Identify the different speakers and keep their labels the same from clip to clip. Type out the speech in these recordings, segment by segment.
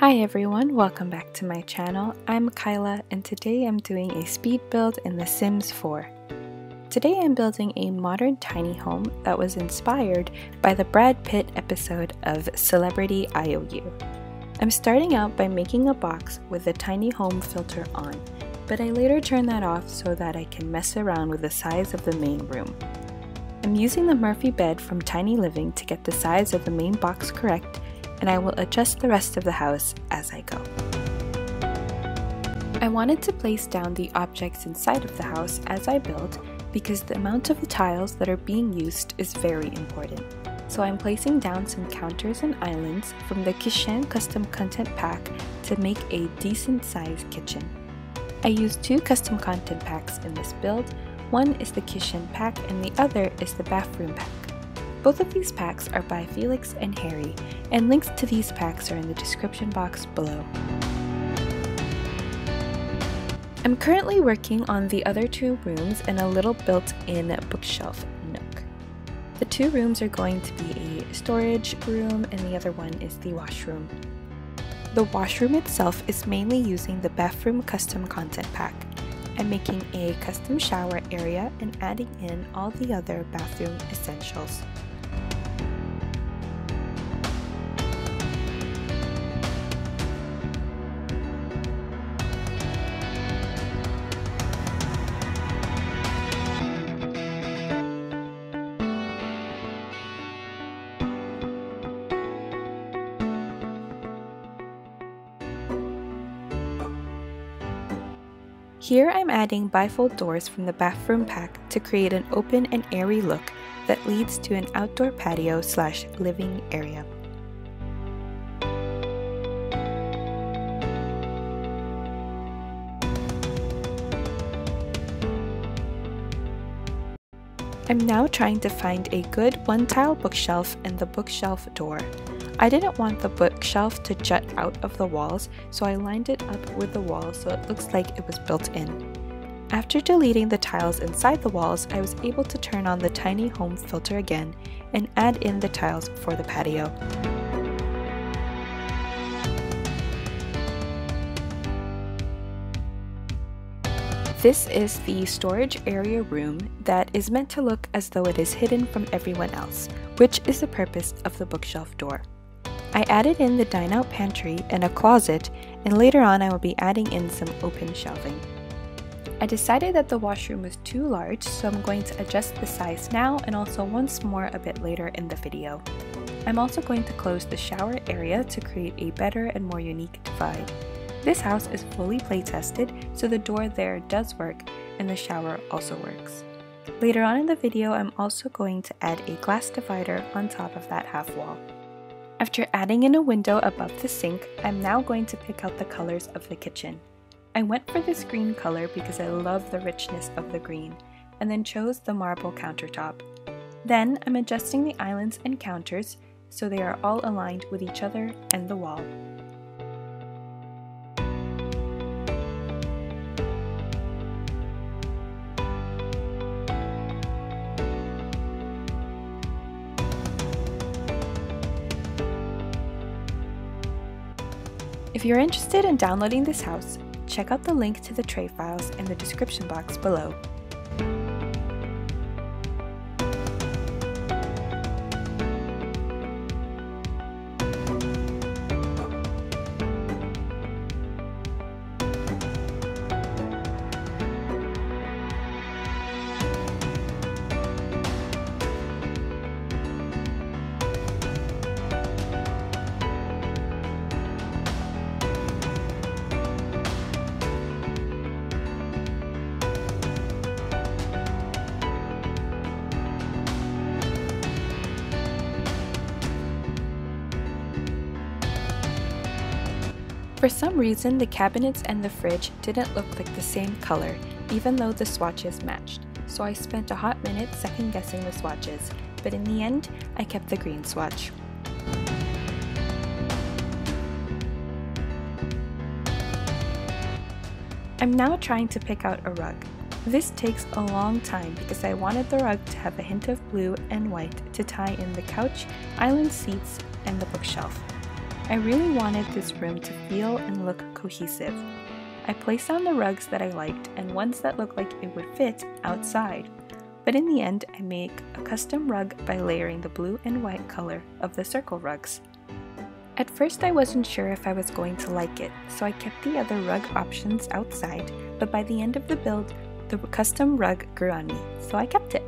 Speaker 1: Hi everyone, welcome back to my channel. I'm Kyla and today I'm doing a speed build in The Sims 4. Today I'm building a modern tiny home that was inspired by the Brad Pitt episode of Celebrity IOU. I'm starting out by making a box with the tiny home filter on, but I later turn that off so that I can mess around with the size of the main room. I'm using the Murphy bed from Tiny Living to get the size of the main box correct, and I will adjust the rest of the house as I go. I wanted to place down the objects inside of the house as I build because the amount of the tiles that are being used is very important. So I'm placing down some counters and islands from the Kitchen custom content pack to make a decent sized kitchen. I used two custom content packs in this build. One is the kitchen pack and the other is the bathroom pack. Both of these packs are by Felix and Harry, and links to these packs are in the description box below. I'm currently working on the other two rooms and a little built-in bookshelf nook. The two rooms are going to be a storage room and the other one is the washroom. The washroom itself is mainly using the bathroom custom content pack. I'm making a custom shower area and adding in all the other bathroom essentials. Here I'm adding bifold doors from the bathroom pack to create an open and airy look that leads to an outdoor patio / living area. I'm now trying to find a good one-tile bookshelf and the bookshelf door. I didn't want the bookshelf to jut out of the walls, so I lined it up with the wall so it looks like it was built in. After deleting the tiles inside the walls, I was able to turn on the tiny home filter again and add in the tiles for the patio. This is the storage area room that is meant to look as though it is hidden from everyone else, which is the purpose of the bookshelf door. I added in the dine-out pantry and a closet, and later on I will be adding in some open shelving. I decided that the washroom was too large, so I'm going to adjust the size now and also once more a bit later in the video. I'm also going to close the shower area to create a better and more unique divide. This house is fully play-tested, so the door there does work and the shower also works. Later on in the video, I'm also going to add a glass divider on top of that half wall. After adding in a window above the sink, I'm now going to pick out the colors of the kitchen. I went for this green color because I love the richness of the green, and then chose the marble countertop. Then I'm adjusting the islands and counters so they are all aligned with each other and the wall. If you're interested in downloading this house, check out the link to the tray files in the description box below. For some reason, the cabinets and the fridge didn't look like the same color, even though the swatches matched, so I spent a hot minute second guessing the swatches, but in the end, I kept the green swatch. I'm now trying to pick out a rug. This takes a long time because I wanted the rug to have a hint of blue and white to tie in the couch, island seats, and the bookshelf. I really wanted this room to feel and look cohesive. I placed down the rugs that I liked and ones that looked like it would fit outside. But in the end, I make a custom rug by layering the blue and white color of the circle rugs. At first I wasn't sure if I was going to like it, so I kept the other rug options outside, but by the end of the build, the custom rug grew on me, so I kept it.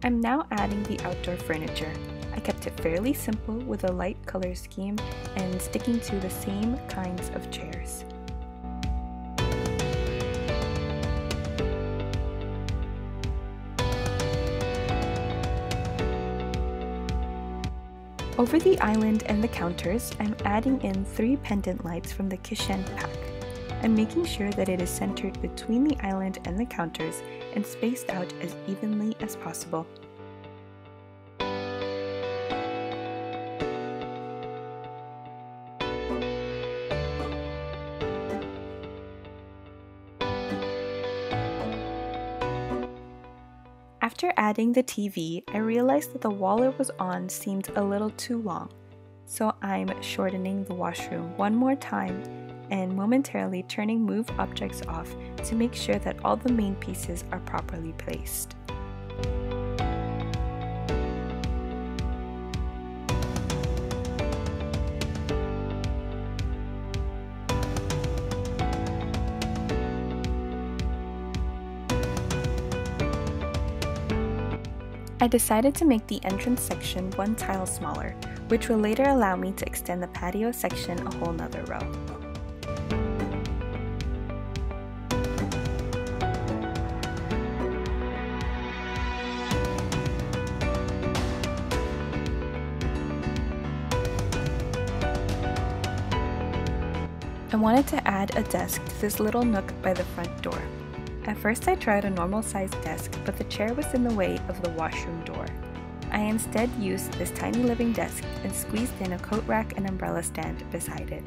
Speaker 1: I'm now adding the outdoor furniture. I kept it fairly simple with a light color scheme and sticking to the same kinds of chairs. Over the island and the counters, I'm adding in 3 pendant lights from the kitchen pack. I'm making sure that it is centered between the island and the counters and spaced out as evenly as possible. After adding the TV, I realized that the wall it was on seemed a little too long, so I'm shortening the washroom one more time and momentarily turning move objects off to make sure that all the main pieces are properly placed. I decided to make the entrance section 1 tile smaller, which will later allow me to extend the patio section a whole nother row. I wanted to add a desk to this little nook by the front door. At first I tried a normal sized desk, but the chair was in the way of the washroom door. I instead used this tiny living desk and squeezed in a coat rack and umbrella stand beside it.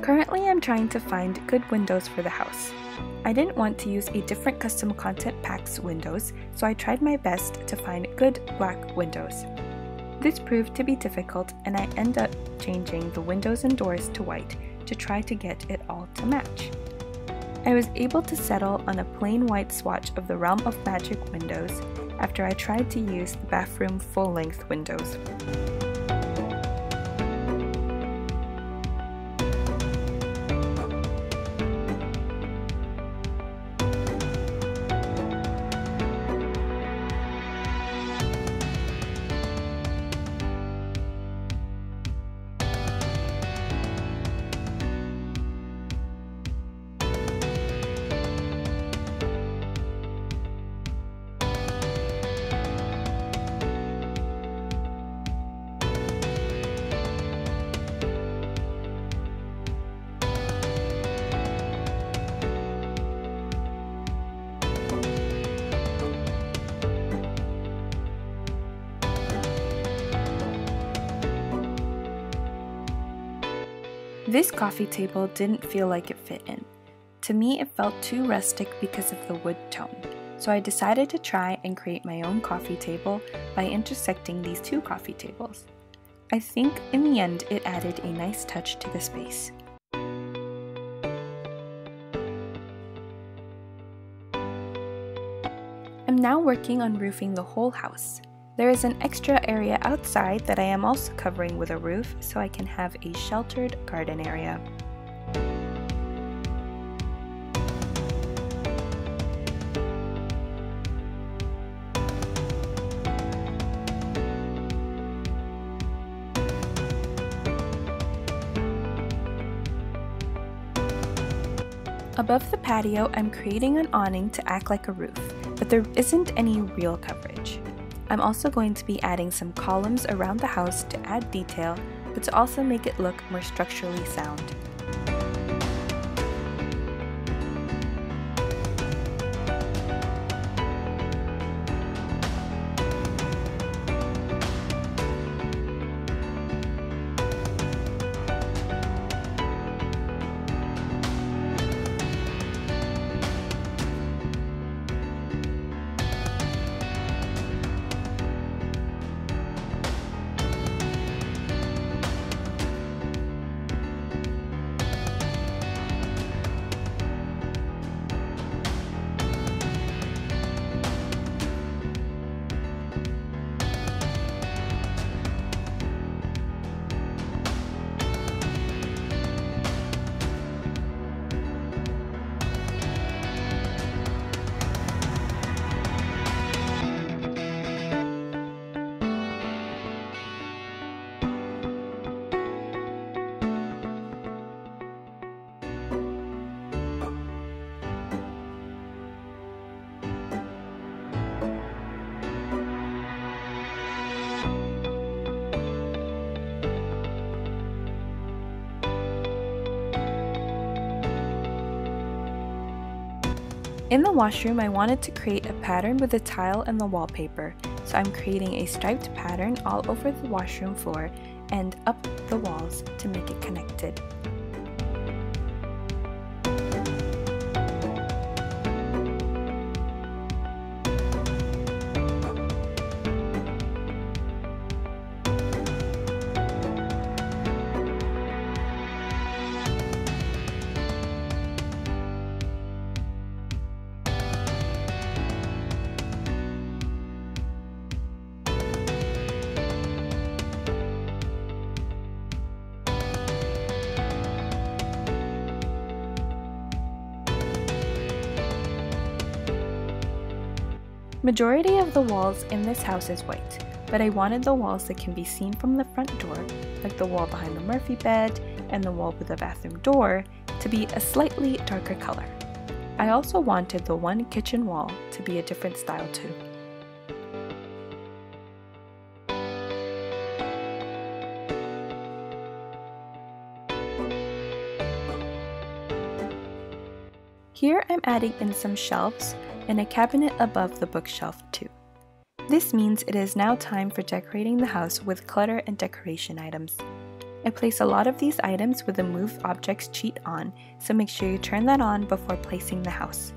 Speaker 1: Currently, I'm trying to find good windows for the house. I didn't want to use a different custom content pack's windows, so I tried my best to find good black windows. This proved to be difficult, and I ended up changing the windows and doors to white to try to get it all to match. I was able to settle on a plain white swatch of the Realm of Magic windows after I tried to use the bathroom full-length windows. This coffee table didn't feel like it fit in. To me, it felt too rustic because of the wood tone. so I decided to try and create my own coffee table by intersecting these two coffee tables. I think in the end it added a nice touch to the space. I'm now working on roofing the whole house. There is an extra area outside that I am also covering with a roof so I can have a sheltered garden area. Above the patio, I'm creating an awning to act like a roof, but there isn't any real coverage. I'm also going to be adding some columns around the house to add detail, but to also make it look more structurally sound. In the washroom, I wanted to create a pattern with the tile and the wallpaper, so I'm creating a striped pattern all over the washroom floor and up the walls to make it connected. Majority of the walls in this house is white, but I wanted the walls that can be seen from the front door, like the wall behind the Murphy bed and the wall with the bathroom door, to be a slightly darker color. I also wanted the one kitchen wall to be a different style too. Here I'm adding in some shelves and a cabinet above the bookshelf too. This means it is now time for decorating the house with clutter and decoration items. I place a lot of these items with the Move Objects cheat on, so make sure you turn that on before placing the house.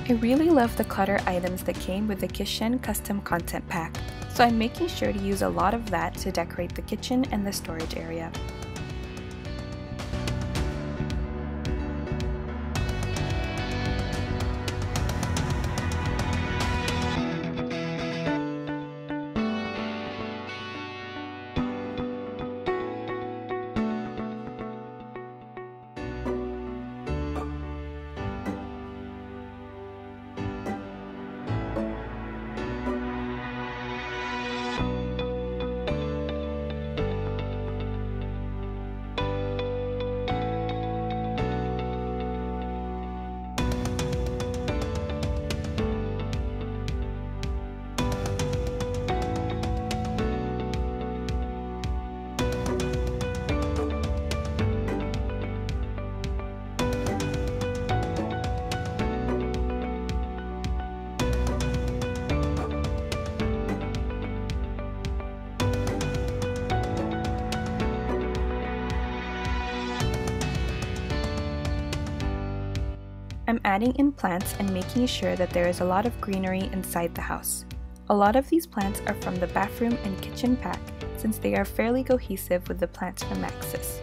Speaker 1: I really love the clutter items that came with the Kitchen Custom Content Pack, so I'm making sure to use a lot of that to decorate the kitchen and the storage area. I'm adding in plants and making sure that there is a lot of greenery inside the house. A lot of these plants are from the bathroom and kitchen pack since they are fairly cohesive with the plants from Maxis.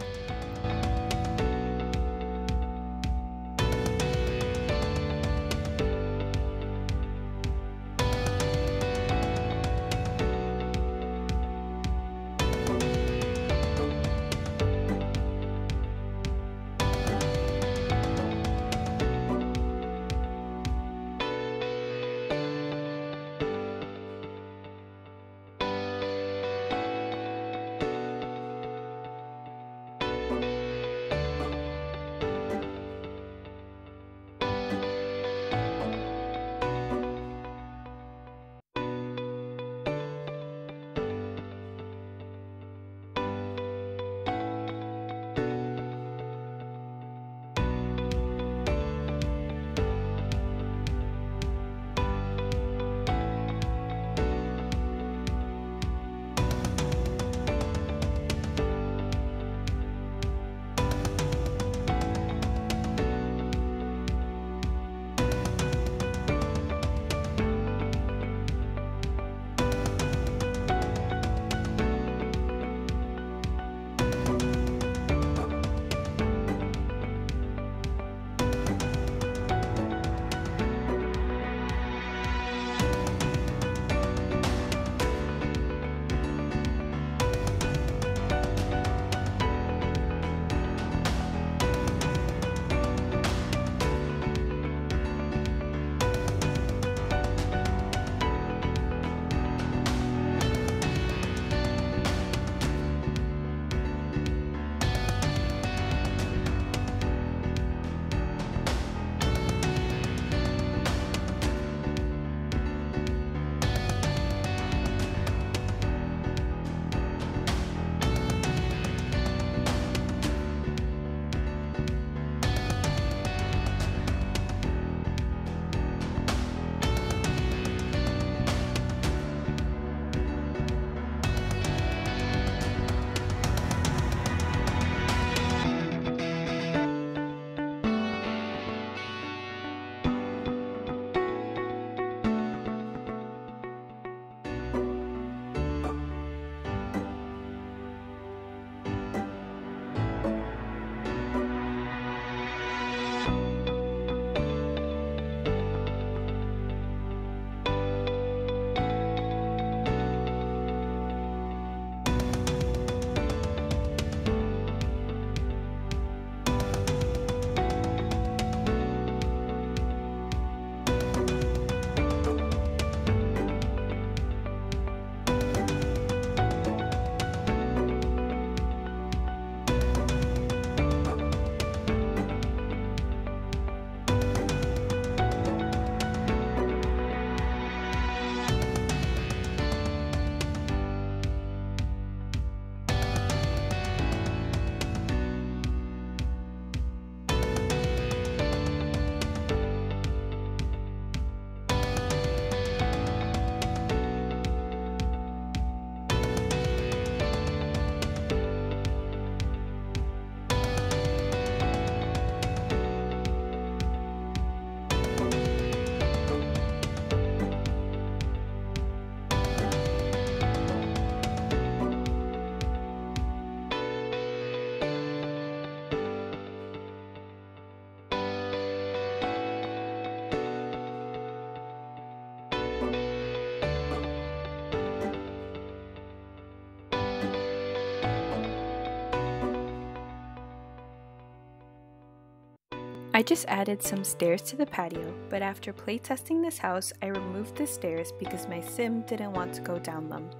Speaker 1: I just added some stairs to the patio, but after playtesting this house, I removed the stairs because my sim didn't want to go down them.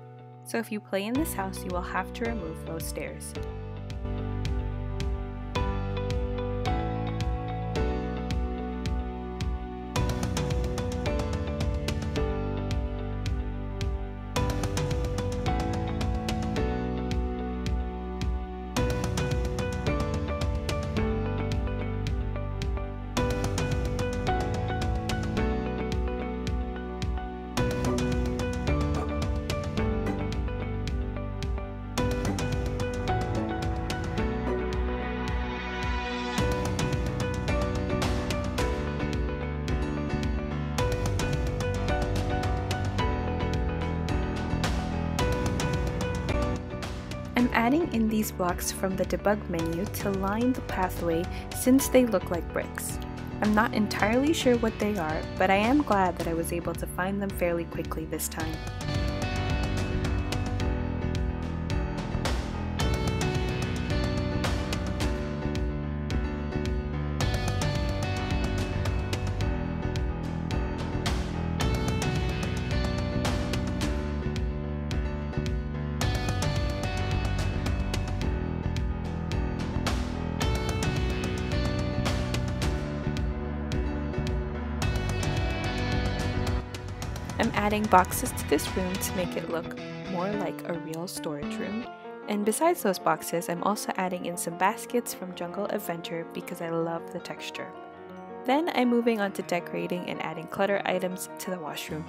Speaker 1: So if you play in this house, you will have to remove those stairs. I'm adding in these blocks from the debug menu to line the pathway since they look like bricks. I'm not entirely sure what they are, but I am glad that I was able to find them fairly quickly this time. I'm adding boxes to this room to make it look more like a real storage room. And besides those boxes, I'm also adding in some baskets from Jungle Adventure because I love the texture. Then I'm moving on to decorating and adding clutter items to the washroom.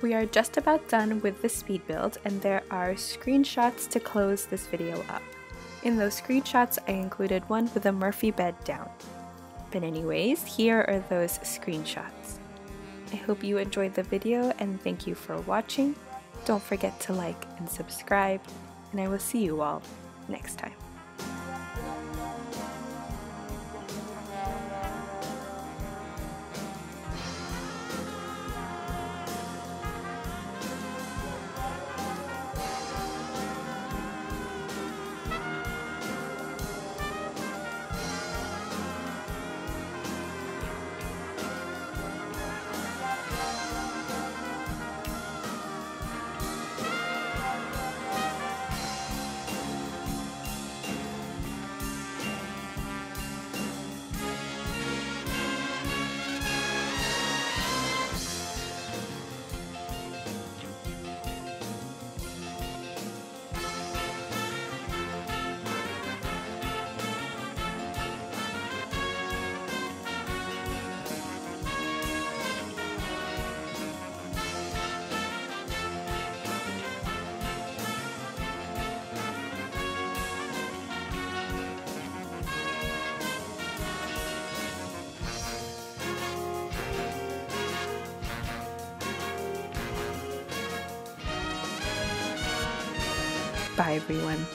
Speaker 1: We are just about done with the speed build, and there are screenshots to close this video up. In those screenshots, I included one with a Murphy bed down. But anyways, here are those screenshots. I hope you enjoyed the video and thank you for watching. Don't forget to like and subscribe, and I will see you all next time. Bye everyone.